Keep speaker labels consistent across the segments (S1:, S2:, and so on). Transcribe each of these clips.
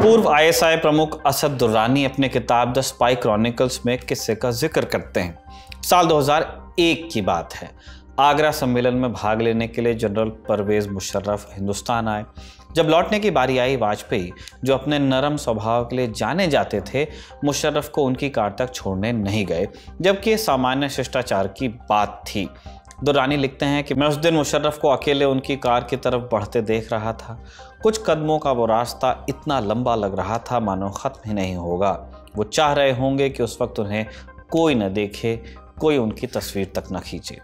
S1: पूर्व आईएसआई प्रमुख असद दुर्रानी अपने किताब द स्पाई क्रॉनिकल्स में किस्से का जिक्र करते हैं। साल 2001 की बात है। आगरा सम्मेलन में भाग लेने के लिए जनरल परवेज मुशर्रफ हिंदुस्तान आए। जब लौटने की बारी आई, वाजपेयी जो अपने नरम स्वभाव के लिए जाने जाते थे, मुशर्रफ को उनकी कार तक छोड़ने नहीं गए, जबकि ये सामान्य शिष्टाचार की बात थी। दुर्रानी लिखते हैं कि मैं उस दिन मुशर्रफ को अकेले उनकी कार की तरफ बढ़ते देख रहा था। कुछ कदमों का वो रास्ता इतना लंबा लग रहा था मानो खत्म ही नहीं होगा। वो चाह रहे होंगे कि उस वक्त उन्हें कोई न देखे, कोई उनकी तस्वीर तक न खींचे।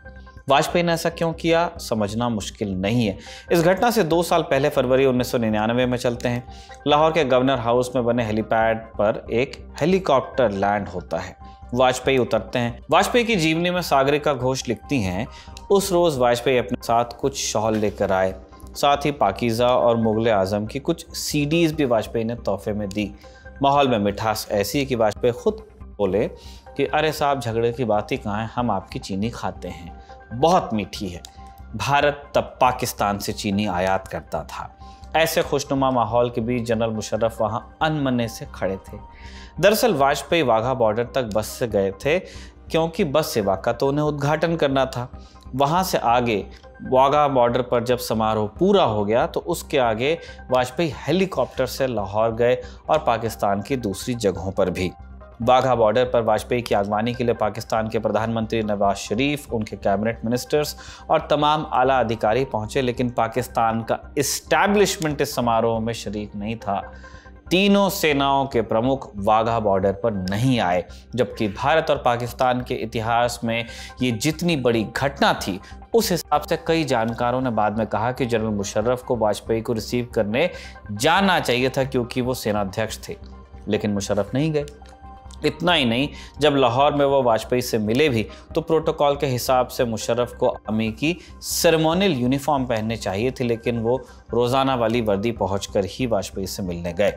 S1: वाजपेयी ने ऐसा क्यों किया, समझना मुश्किल नहीं है। इस घटना से 2 साल पहले फरवरी 1999 में चलते हैं। लाहौर के गवर्नर हाउस में बने हेलीपैड पर एक हेलीकॉप्टर लैंड होता है। वाजपेयी उतरते हैं। वाजपेयी की जीवनी में सागरिका घोष लिखती हैं, उस रोज वाजपेयी अपने साथ कुछ शॉल लेकर आए। साथ ही पाकीज़ा और मुगल आजम की कुछ सीडीज भी वाजपेयी ने तोहफे में दी। माहौल में मिठास ऐसी कि वाजपेयी खुद बोले कि अरे साहब, झगड़े की बात ही कहाँ है, हम आपकी चीनी खाते हैं, बहुत मीठी है। भारत तब पाकिस्तान से चीनी आयात करता था। ऐसे खुशनुमा माहौल के बीच जनरल मुशर्रफ वहां अनमने से खड़े थे। दरअसल वाजपेयी वाघा बॉर्डर तक बस से गए थे, क्योंकि बस सेवा का तो उन्हें उद्घाटन करना था। वहां से आगे वाघा बॉर्डर पर जब समारोह पूरा हो गया तो उसके आगे वाजपेयी हेलीकॉप्टर से लाहौर गए और पाकिस्तान की दूसरी जगहों पर भी। वाघा बॉर्डर पर वाजपेयी की आगवानी के लिए पाकिस्तान के प्रधानमंत्री नवाज शरीफ, उनके कैबिनेट मिनिस्टर्स और तमाम आला अधिकारी पहुंचे, लेकिन पाकिस्तान का इस्टेब्लिशमेंट इस समारोह में शरीक नहीं था। तीनों सेनाओं के प्रमुख वाघा बॉर्डर पर नहीं आए, जबकि भारत और पाकिस्तान के इतिहास में ये जितनी बड़ी घटना थी, उस हिसाब से कई जानकारों ने बाद में कहा कि जनरल मुशर्रफ को वाजपेयी को रिसीव करने जाना चाहिए था, क्योंकि वो सेनाध्यक्ष थे। लेकिन मुशर्रफ नहीं गए। इतना ही नहीं, जब लाहौर में वो वाजपेयी से मिले भी तो प्रोटोकॉल के हिसाब से मुशर्रफ को आर्मी की सेरेमोनियल यूनिफॉर्म पहनने चाहिए थी, लेकिन वो रोजाना वाली वर्दी पहुंचकर ही वाजपेयी से मिलने गए।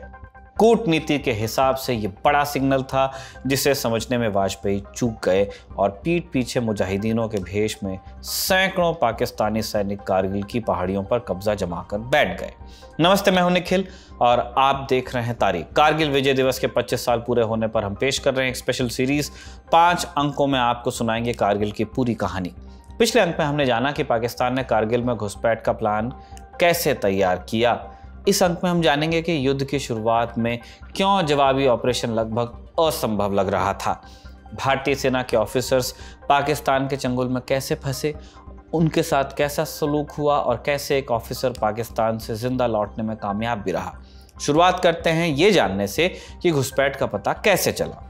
S1: कूटनीति के हिसाब से ये बड़ा सिग्नल था, जिसे समझने में वाजपेयी चूक गए और पीठ पीछे मुजाहिदीनों के भेष में सैकड़ों पाकिस्तानी सैनिक कारगिल की पहाड़ियों पर कब्जा जमाकर बैठ गए। नमस्ते, मैं हूं निखिल और आप देख रहे हैं तारीख। कारगिल विजय दिवस के 25 साल पूरे होने पर हम पेश कर रहे हैं एक स्पेशल सीरीज। 5 अंकों में आपको सुनाएंगे कारगिल की पूरी कहानी। पिछले अंक में हमने जाना कि पाकिस्तान ने कारगिल में घुसपैठ का प्लान कैसे तैयार किया। इस अंक में हम जानेंगे कि युद्ध की शुरुआत में क्यों जवाबी ऑपरेशन लगभग असंभव लग रहा था। भारतीय सेना के ऑफिसर्स पाकिस्तान के चंगुल में कैसे फंसे, उनके साथ कैसा सलूक हुआ और कैसे एक ऑफिसर पाकिस्तान से जिंदा लौटने में कामयाब भी रहा। शुरुआत करते हैं ये जानने से कि घुसपैठ का पता कैसे चला।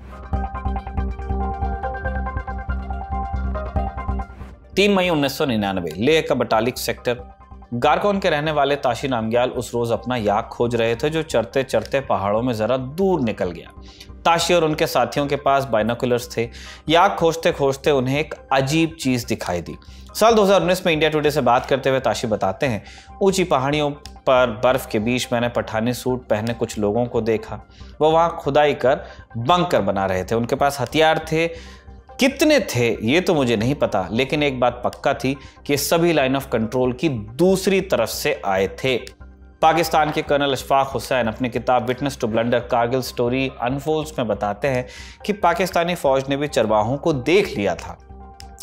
S1: 3 मई 1999 लेह का बटालिक सेक्टर गारकोन के रहने वाले ताशी नामग्याल उस रोज अपना याक खोज रहे थे, जो चढ़ते चढ़ते पहाड़ों में जरा दूर निकल गया। ताशी और उनके साथियों के पास बाइनोकुलर्स थे। याक खोजते खोजते उन्हें एक अजीब चीज दिखाई दी। साल 2019 में इंडिया टुडे से बात करते हुए ताशी बताते हैं, ऊंची पहाड़ियों पर बर्फ के बीच मैंने पठानी सूट पहने कुछ लोगों को देखा। वो वहां खुदाई कर बंकर बना रहे थे। उनके पास हथियार थे। कितने थे ये तो मुझे नहीं पता, लेकिन एक बात पक्का थी कि सभी लाइन ऑफ कंट्रोल की दूसरी तरफ से आए थे। पाकिस्तान के कर्नल अशफाक हुसैन अपनी किताब witness to blunder Kargil story unfolds में बताते हैं कि पाकिस्तानी फौज ने भी चरवाहों को देख लिया था।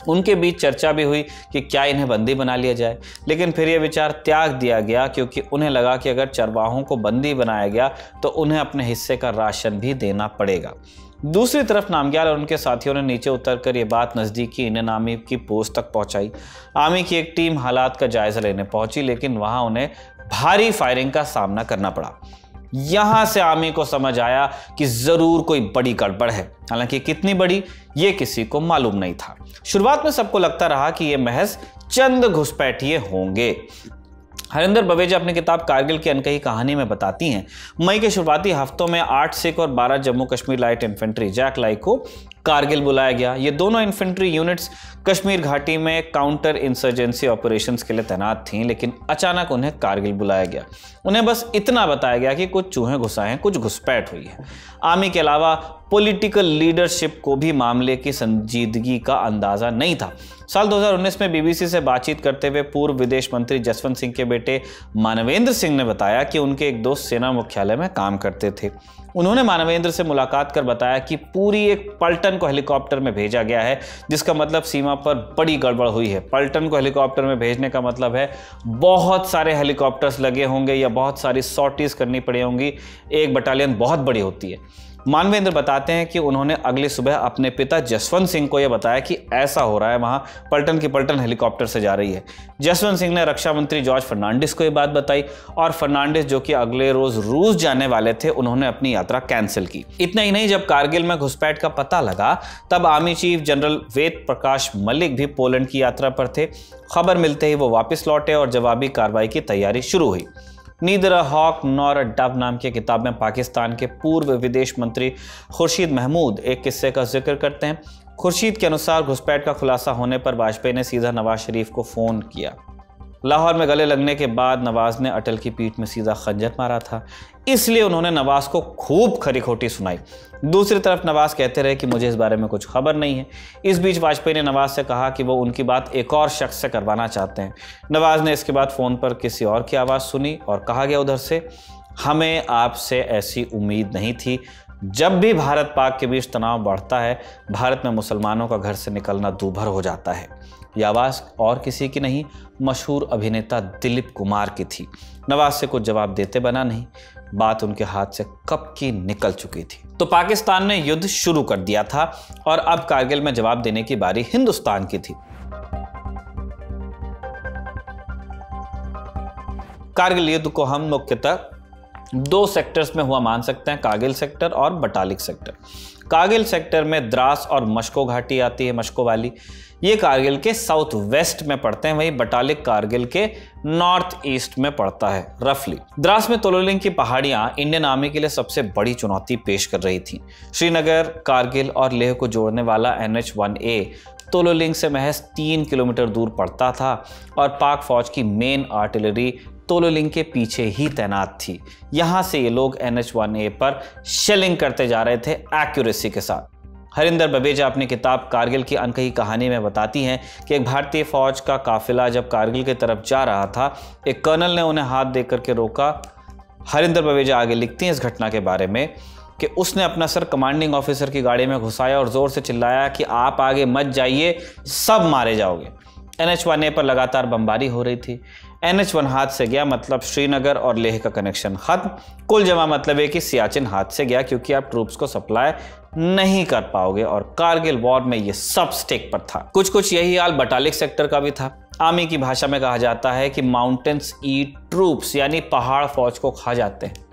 S1: उनके बीच चर्चा भी हुई कि क्या इन्हें बंदी बना लिया जाए, लेकिन फिर यह विचार त्याग दिया गया, क्योंकि उन्हें लगा कि अगर चरवाहों को बंदी बनाया गया तो उन्हें अपने हिस्से का राशन भी देना पड़ेगा। दूसरी तरफ नामग्याल और उनके साथियों ने नीचे उतरकर ये बात नज़दीकी इंडियन आर्मी की पोस्ट तक पहुंचाई। आर्मी की एक टीम हालात का जायजा लेने पहुंची, लेकिन वहां उन्हें भारी फायरिंग का सामना करना पड़ा। यहां से आर्मी को समझ आया कि जरूर कोई बड़ी गड़बड़ है। हालांकि कितनी बड़ी ये किसी को मालूम नहीं था। शुरुआत में सबको लगता रहा कि ये महज चंद घुसपैठिए होंगे। हरिंदर बवेजा अपनी किताब कारगिल की अनकही कहानी में बताती हैं, मई के शुरुआती हफ्तों में 8 सिख और 12 Jammu Kashmir light infantry JAK LI को कारगिल बुलाया गया। ये दोनों इन्फेंट्री यूनिट्स कश्मीर घाटी में काउंटर इंसर्जेंसी ऑपरेशंस के लिए तैनात थीं, लेकिन अचानक उन्हें कारगिल बुलाया गया। उन्हें बस इतना बताया गया कि कुछ चूहे घुसाए हैं, कुछ घुसपैठ हुई है। आर्मी के अलावा पॉलिटिकल लीडरशिप को भी मामले की संजीदगी का अंदाजा नहीं था। साल 2019 में बीबीसी से बातचीत करते हुए पूर्व विदेश मंत्री जसवंत सिंह के बेटे मानवेंद्र सिंह ने बताया कि उनके एक दोस्त सेना मुख्यालय में काम करते थे। उन्होंने मानवेंद्र से मुलाकात कर बताया कि पूरी एक पलटन को हेलीकॉप्टर में भेजा गया है, जिसका मतलब सीमा पर बड़ी गड़बड़ हुई है। पलटन को हेलीकॉप्टर में भेजने का मतलब है बहुत सारे हेलीकॉप्टर्स लगे होंगे या बहुत सारी सॉर्टीज करनी पड़ी होंगी। एक बटालियन बहुत बड़ी होती है। मानवेंद्र बताते हैं कि उन्होंने अगली सुबह अपने पिता जसवंत सिंह को यह बताया कि ऐसा हो रहा है, वहां पलटन की पलटन हेलीकॉप्टर से जा रही है। जसवंत सिंह ने रक्षा मंत्री जॉर्ज फर्नांडिस को यह बात बताई और फर्नांडिस, जो कि अगले रोज रूस जाने वाले थे, उन्होंने अपनी यात्रा कैंसिल की। इतना ही नहीं, जब कारगिल में घुसपैठ का पता लगा तब army chief general Ved Prakash Malik भी पोलैंड की यात्रा पर थे। खबर मिलते ही वो वापस लौटे और जवाबी कार्रवाई की तैयारी शुरू हुई। Neither a hawk nor a dove नाम की किताब में पाकिस्तान के पूर्व विदेश मंत्री खुर्शीद महमूद एक किस्से का जिक्र करते हैं। खुर्शीद के अनुसार घुसपैठ का खुलासा होने पर वाजपेयी ने सीधा नवाज शरीफ को फोन किया। लाहौर में गले लगने के बाद नवाज ने अटल की पीठ में सीधा खंजर मारा था, इसलिए उन्होंने नवाज को खूब खरी खोटी सुनाई। दूसरी तरफ नवाज कहते रहे कि मुझे इस बारे में कुछ खबर नहीं है। इस बीच वाजपेयी ने नवाज से कहा कि वो उनकी बात एक और शख्स से करवाना चाहते हैं। नवाज ने इसके बाद फ़ोन पर किसी और की आवाज़ सुनी और कहा गया उधर से, हमें आपसे ऐसी उम्मीद नहीं थी। जब भी भारत पाक के बीच तनाव बढ़ता है, भारत में मुसलमानों का घर से निकलना दूभर हो जाता है। यह आवाज़ और किसी की नहीं, मशहूर अभिनेता दिलीप कुमार की थी। नवाज से कुछ जवाब देते बना नहीं, बात उनके हाथ से कब की निकल चुकी थी। तो पाकिस्तान ने युद्ध शुरू कर दिया था और अब कारगिल में जवाब देने की बारी हिंदुस्तान की थी। कारगिल युद्ध को हम मुख्यतः दो सेक्टर्स में हुआ मान सकते हैं, कारगिल सेक्टर और बटालिक सेक्टर। कारगिल सेक्टर में द्रास और मशको घाटी आती है, मशको वैली, ये कारगिल के साउथ वेस्ट में पड़ते हैं। वहीं बटालिक कारगिल के नॉर्थ ईस्ट में पड़ता है रफली। द्रास में तोलोलिंग की पहाड़ियां इंडियन आर्मी के लिए सबसे बड़ी चुनौती पेश कर रही थी। श्रीनगर, कारगिल और लेह को जोड़ने वाला NH-1A तोलोलिंग से महज 3 किलोमीटर दूर पड़ता था और पाक फौज की मेन आर्टिलरी तोलोलिंग के पीछे ही तैनात थी। यहां से ये लोग NH-1A पर शेलिंग करते जा रहे थे एक्यूरेसी के साथ। हरिंदर बबेजा अपनी किताब कारगिल की अनकही कहानी में बताती हैं कि एक भारतीय फौज का काफिला जब कारगिल की तरफ जा रहा था, एक कर्नल ने उन्हें हाथ देकर के रोका। हरिंदर बबेजा आगे लिखती हैं इस घटना के बारे में कि उसने अपना सर कमांडिंग ऑफिसर की गाड़ी में घुसाया और जोर से चिल्लाया कि आप आगे मत जाइए, सब मारे जाओगे। NH-1A पर लगातार बमबारी हो रही थी। NH-1 हाथ से गया मतलब श्रीनगर और लेह का कनेक्शन खत्म। कुल जमा मतलब है कि सियाचिन हाथ से गया, क्योंकि आप ट्रूप्स को सप्लाई नहीं कर पाओगे और कारगिल वॉर में ये सब स्टेक पर था। कुछ यही हाल बटालिक सेक्टर का भी था। आर्मी की भाषा में कहा जाता है कि माउंटेन्स ईट ट्रूप्स, यानी पहाड़ फौज को खा जाते हैं।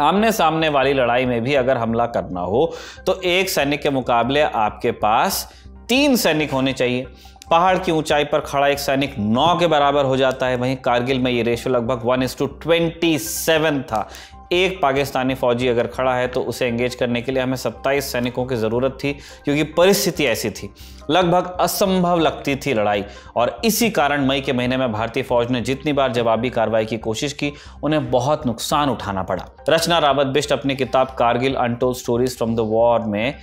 S1: आमने सामने वाली लड़ाई में भी अगर हमला करना हो तो एक सैनिक के मुकाबले आपके पास 3 सैनिक होने चाहिए। पहाड़ की ऊंचाई पर खड़ा एक सैनिक 9 के बराबर हो जाता है। वहीं कारगिल में ये रेशियो लगभग 1:27 था। एक पाकिस्तानी फौजी अगर खड़ा है तो उसे एंगेज करने के लिए हमें 27 सैनिकों की ज़रूरत थी, क्योंकि परिस्थिति ऐसी थी, लगभग असंभव लगती थी लड़ाई। और इसी कारण मई के महीने में भारतीय फौज ने जितनी बार जवाबी कार्रवाई की कोशिश की, उन्हें बहुत नुकसान उठाना पड़ा। रचना रावत बिष्ट अपनी किताब Kargil untold stories from the war में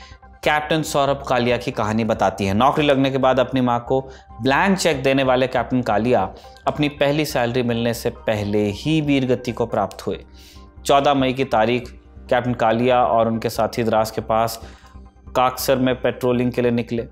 S1: कैप्टन सौरभ कालिया की कहानी बताती है। नौकरी लगने के बाद अपनी मां को ब्लैंक चेक देने वाले कैप्टन कालिया अपनी पहली सैलरी मिलने से पहले ही वीरगति को प्राप्त हुए। 14 मई की तारीख कैप्टन कालिया और उनके साथी द्रास के पास काकसर में पेट्रोलिंग के लिए निकले।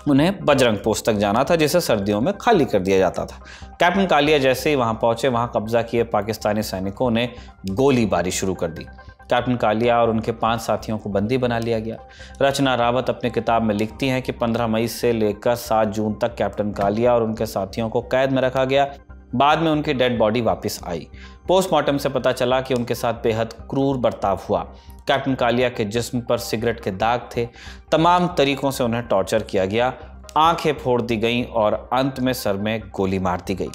S1: उन्हें बजरंग पोस्ट तक जाना था, जिसे सर्दियों में खाली कर दिया जाता था। कैप्टन कालिया जैसे ही वहां पहुंचे, वहां कब्जा किए पाकिस्तानी सैनिकों ने गोलीबारी शुरू कर दी। कैप्टन कालिया और उनके 5 साथियों को बंदी बना लिया गया। रचना रावत अपनी किताब में लिखती हैं कि 15 मई से लेकर 7 जून तक कैप्टन कालिया और उनके साथियों को कैद में रखा गया। बाद में उनकी डेड बॉडी वापस आई। पोस्टमार्टम से पता चला कि उनके साथ बेहद क्रूर बर्ताव हुआ। कैप्टन कालिया के जिस्म पर सिगरेट के दाग थे। तमाम तरीकों से उन्हें टॉर्चर किया गया, आंखें फोड़ दी गईं और अंत में सर में गोली मार दी गई।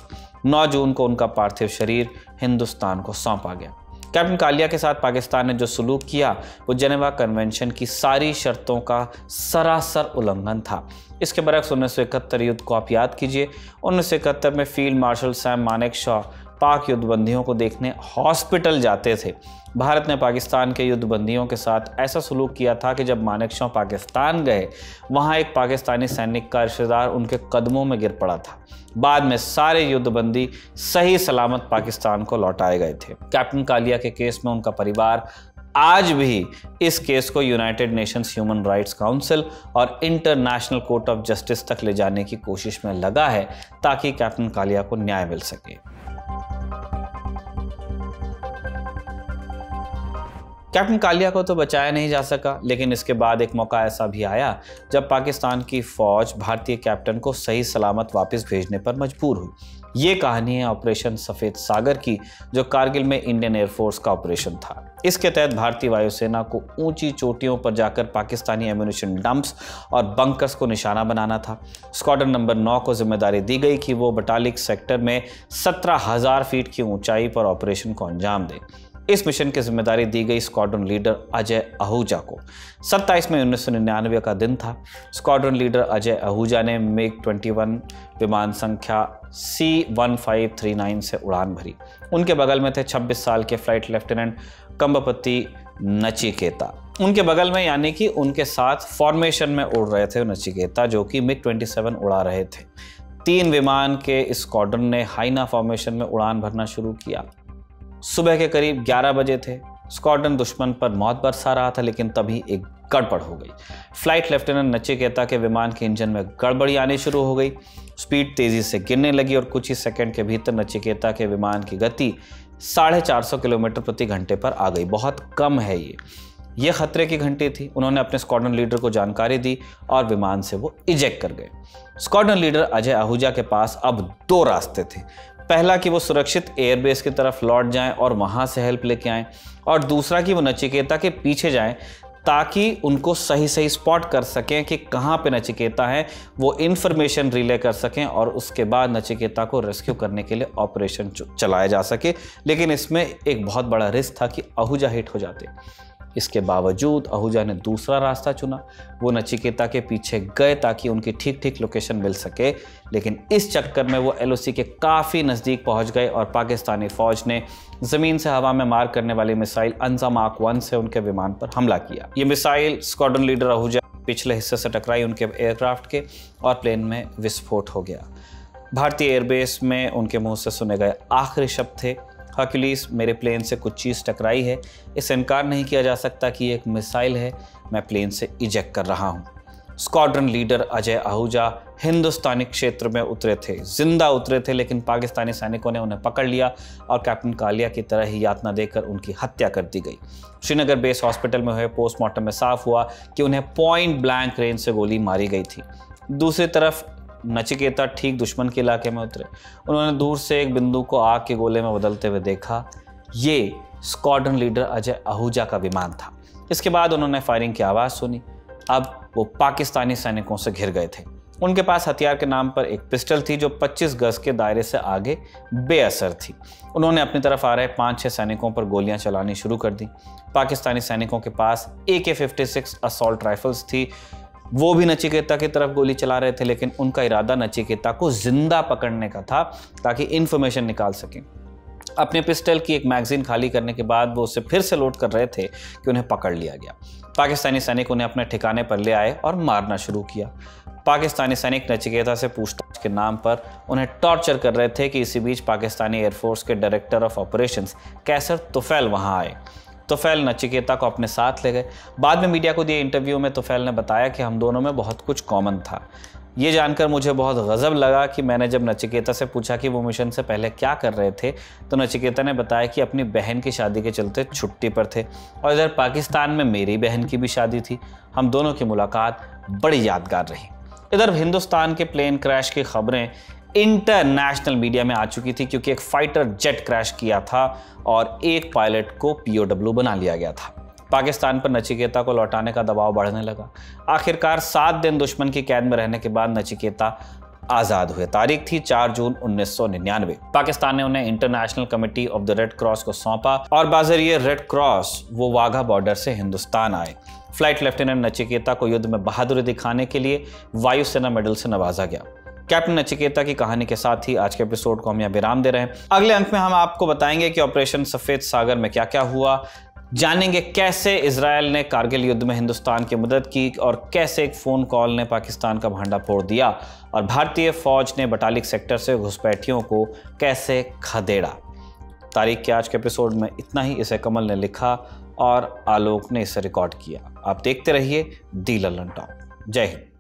S1: 9 जून को उनका पार्थिव शरीर हिंदुस्तान को सौंपा गया। कैप्टन कालिया के साथ पाकिस्तान ने जो सलूक किया वो जेनेवा कन्वेंशन की सारी शर्तों का सरासर उल्लंघन था। इसके बरक्स 1971 युद्ध को आप याद कीजिए। 1971 में फील्ड मार्शल सैम मानेकशॉ पाक युद्धबंदियों को देखने हॉस्पिटल जाते थे। भारत ने पाकिस्तान के युद्धबंदियों के साथ ऐसा सलूक किया था कि जब मानेकशॉ पाकिस्तान गए, वहां एक पाकिस्तानी सैनिक का रिश्तेदार उनके कदमों में गिर पड़ा था। बाद में सारे युद्धबंदी सही सलामत पाकिस्तान को लौटाए गए थे। कैप्टन कालिया के केस में उनका परिवार आज भी इस केस को United Nations human rights council और इंटरनेशनल कोर्ट ऑफ जस्टिस तक ले जाने की कोशिश में लगा है ताकि कैप्टन कालिया को न्याय मिल सके। कैप्टन कालिया को तो बचाया नहीं जा सका, लेकिन इसके बाद एक मौका ऐसा भी आया जब पाकिस्तान की फौज भारतीय कैप्टन को सही सलामत वापस भेजने पर मजबूर हुई। ये कहानी है ऑपरेशन सफेद सागर की, जो कारगिल में इंडियन एयरफोर्स का ऑपरेशन था। इसके तहत भारतीय वायुसेना को ऊंची चोटियों पर जाकर पाकिस्तानी एम्यूनिशन डंप्स और बंकर्स को निशाना बनाना था। स्क्वाड्रन नंबर 9 को जिम्मेदारी दी गई कि वो बटालिक सेक्टर में 17,000 फीट की ऊंचाई पर ऑपरेशन को अंजाम दे। इस मिशन की जिम्मेदारी दी गई स्क्वाड्रन लीडर अजय आहूजा को। 27 मई 1999 का दिन था। स्क्वाड्रन लीडर अजय आहूजा ने MiG-21 विमान संख्या C-1539 से उड़ान भरी। उनके बगल में थे 26 साल के फ्लाइट लेफ्टिनेंट कंबपति नचिकेता। उनके बगल में यानी कि उनके साथ फॉर्मेशन में उड़ रहे थे नचिकेता, जो कि MiG-27 उड़ा रहे थे। 3 विमान के स्क्वाड्रन ने हाइना फॉर्मेशन में उड़ान भरना शुरू किया। सुबह के करीब 11 बजे थे। स्क्वाड्रन दुश्मन पर मौत बरसा रहा था, लेकिन तभी एक गड़बड़ हो गई। फ्लाइट लेफ्टिनेंट नचिकेता के विमान के इंजन में गड़बड़ी आनी शुरू हो गई। स्पीड तेजी से गिरने लगी और कुछ ही सेकंड के भीतर नचिकेता के विमान की गति 450 किलोमीटर प्रति घंटे पर आ गई। बहुत कम है ये खतरे की घंटी थी। उन्होंने अपने स्क्वाड्रन लीडर को जानकारी दी और विमान से वो इजेक्ट कर गए। स्क्वाड्रन लीडर अजय आहूजा के पास अब 2 रास्ते थे। पहला कि वो सुरक्षित एयरबेस की तरफ लौट जाएं और वहां से हेल्प लेके आएं, और दूसरा कि वो नचिकेता के पीछे जाएं ताकि उनको सही स्पॉट कर सकें कि कहां पे नचिकेता है, वो इन्फॉर्मेशन रिले कर सकें और उसके बाद नचिकेता को रेस्क्यू करने के लिए ऑपरेशन चलाया जा सके। लेकिन इसमें एक बहुत बड़ा रिस्क था कि आहूजा हिट हो जाते। इसके बावजूद आहूजा ने दूसरा रास्ता चुना। वो नचिकेता के पीछे गए ताकि उनकी ठीक लोकेशन मिल सके, लेकिन इस चक्कर में वो LOC के काफ़ी नज़दीक पहुंच गए और पाकिस्तानी फ़ौज ने ज़मीन से हवा में मार करने वाली मिसाइल अंजा मार्क 1 से उनके विमान पर हमला किया। ये मिसाइल स्क्वाड्रन लीडर आहूजा पिछले हिस्से से टकराई उनके एयरक्राफ्ट के और प्लेन में विस्फोट हो गया। भारतीय एयरबेस में उनके मुँह से सुने गए आखिरी शब्द थे, हर्क्यूलिस, मेरे प्लेन से कुछ चीज़ टकराई है, इससे इनकार नहीं किया जा सकता कि ये एक मिसाइल है, मैं प्लेन से इजेक्ट कर रहा हूँ। स्क्वाड्रन लीडर अजय आहूजा हिंदुस्तानी क्षेत्र में उतरे थे, जिंदा उतरे थे, लेकिन पाकिस्तानी सैनिकों ने उन्हें पकड़ लिया और कैप्टन कालिया की तरह ही यातना देकर उनकी हत्या कर दी गई। श्रीनगर बेस हॉस्पिटल में हुए पोस्टमार्टम में साफ हुआ कि उन्हें पॉइंट ब्लैंक रेंज से गोली मारी गई थी। दूसरी तरफ नचिकेता ठीक दुश्मन के इलाके में उतरे। उन्होंने दूर से एक बिंदु को आग के गोले में बदलते हुए देखा। ये स्क्वाड्रन लीडर अजय आहूजा का विमान था। इसके बाद उन्होंने फायरिंग की आवाज़ सुनी। अब वो पाकिस्तानी सैनिकों से घिर गए थे। उनके पास हथियार के नाम पर एक पिस्टल थी जो 25 गज के दायरे से आगे बेअसर थी। उन्होंने अपनी तरफ आ रहे 5-6 सैनिकों पर गोलियां चलानी शुरू कर दी। पाकिस्तानी सैनिकों के पास AK-56 असॉल्ट राइफल्स थी। वो भी नचिकेता की तरफ गोली चला रहे थे, लेकिन उनका इरादा नचिकेता को जिंदा पकड़ने का था ताकि इंफॉर्मेशन निकाल सकें। अपने पिस्टल की एक मैगजीन खाली करने के बाद वो उसे फिर से लोड कर रहे थे कि उन्हें पकड़ लिया गया। पाकिस्तानी सैनिक उन्हें अपने ठिकाने पर ले आए और मारना शुरू किया। पाकिस्तानी सैनिक नचिकेता से पूछताछ के नाम पर उन्हें टॉर्चर कर रहे थे कि इसी बीच पाकिस्तानी एयरफोर्स के डायरेक्टर ऑफ ऑपरेशंस कैसर तुफैल वहां आए। तुफैल नचिकेता को अपने साथ ले गए। बाद में मीडिया को दिए इंटरव्यू में तुफैल ने बताया कि हम दोनों में बहुत कुछ कॉमन था। ये जानकर मुझे बहुत गज़ब लगा कि मैंने जब नचिकेता से पूछा कि वो मिशन से पहले क्या कर रहे थे, तो नचिकेता ने बताया कि अपनी बहन की शादी के चलते छुट्टी पर थे और इधर पाकिस्तान में मेरी बहन की भी शादी थी। हम दोनों की मुलाकात बड़ी यादगार रही। इधर हिंदुस्तान के प्लेन क्रैश की खबरें इंटरनेशनल मीडिया में आ चुकी थी, क्योंकि एक फाइटर जेट क्रैश किया था और एक पायलट को POW बना लिया गया था। पाकिस्तान पर नचिकेता को लौटाने का दबाव बढ़ने लगा। आखिरकार 7 दिन दुश्मन की कैद में रहने के बाद नचिकेता आज़ाद हुए। तारीख थी 4 जून 1999। पाकिस्तान ने उन्हें international committee of the red cross को सौंपा और बाज़रिए रेड क्रॉस वो वाघा बॉर्डर से हिंदुस्तान आए। फ्लाइट लेफ्टिनेंट नचिकेता को युद्ध में बहादुरी दिखाने के लिए वायुसेना मेडल से नवाजा गया। कैप्टन नचिकेता की कहानी के साथ ही आज के एपिसोड को हम यहाँ विराम दे रहे हैं। अगले अंक में हम आपको बताएंगे कि ऑपरेशन सफेद सागर में क्या क्या हुआ, जानेंगे कैसे इजराइल ने कारगिल युद्ध में हिंदुस्तान की मदद की और कैसे एक फ़ोन कॉल ने पाकिस्तान का भांडा फोड़ दिया और भारतीय फौज ने बटालिक सेक्टर से घुसपैठियों को कैसे खदेड़ा। तारीख के आज के एपिसोड में इतना ही। इसे कमल ने लिखा और आलोक ने इसे रिकॉर्ड किया। आप देखते रहिए दी लल्लन टॉक। जय हिंद।